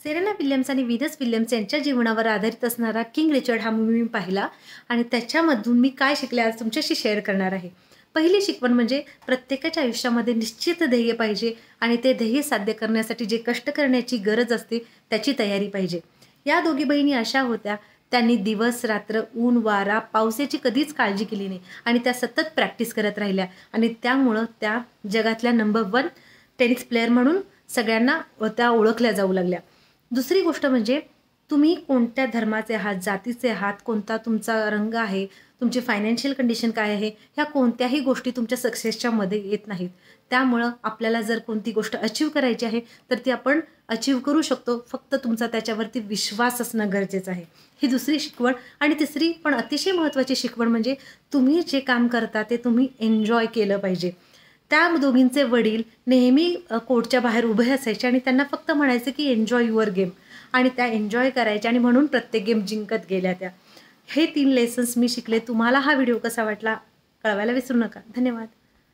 Serena Williams आणि Venus Williams यांच्या जीवनावर आधारित असणारा किंग रिचर्ड हा मूव्ही मी पाहिला आणि त्याच्यामधून मी काय शिकले आज तुमच्याशी शेअर करणार आहे. पहिली शिकवण म्हणजे प्रत्येकाच्या आयुष्यामध्ये निश्चित ध्येय पाहिजे आणि ते ध्येय साध्य करण्यासाठी जे कष्ट करण्याची गरज असते त्याची तयारी पाहिजे. या दोघी बहिणी अशा होत्या, त्यांनी दिवस रात्र ऊन वारा पाऊस याची कधीच काळजी केली नाही आणि त्या सतत प्रॅक्टिस करत राहिल्या आणि त्यामुळं त्या जगातल्या नंबर 1 टेनिस प्लेयर म्हणून सगळ्यांना त्या ओळखल्या जाऊ लागल्या. दुसरी गोष्ट म्हणजे तुम्ही कोणत्या धर्माचे आहात, जातीचे आहात, कोणता तुमचा रंग आहे, तुमची फायनान्शियल कंडिशन काय आहे, ह्या कोणत्याही गोष्टी तुमच्या सक्सेसच्या मध्ये येत नाहीत. त्यामुळं आपल्याला जर कोणती गोष्ट अचीव्ह करायची आहे, तर ती आपण अचीव्ह करू शकतो. फक्त तुमचा त्याच्यावरती विश्वास असणं गरजेचं आहे. ही दुसरी शिकवण. आणि तिसरी पण अतिशय महत्त्वाची शिकवण म्हणजे तुम्ही जे काम करता ते तुम्ही एन्जॉय केलं पाहिजे. त्या दोघींचे वडील नेहमी कोर्टच्या बाहेर उभे असायचे आणि त्यांना फक्त म्हणायचे की एन्जॉय युअर गेम आणि त्या एन्जॉय करायच्या आणि म्हणून प्रत्येक गेम जिंकत गेल्या त्या. हे 3 लेसन्स मी शिकले. तुम्हाला हा व्हिडिओ कसा वाटला कळवायला विसरू नका. धन्यवाद.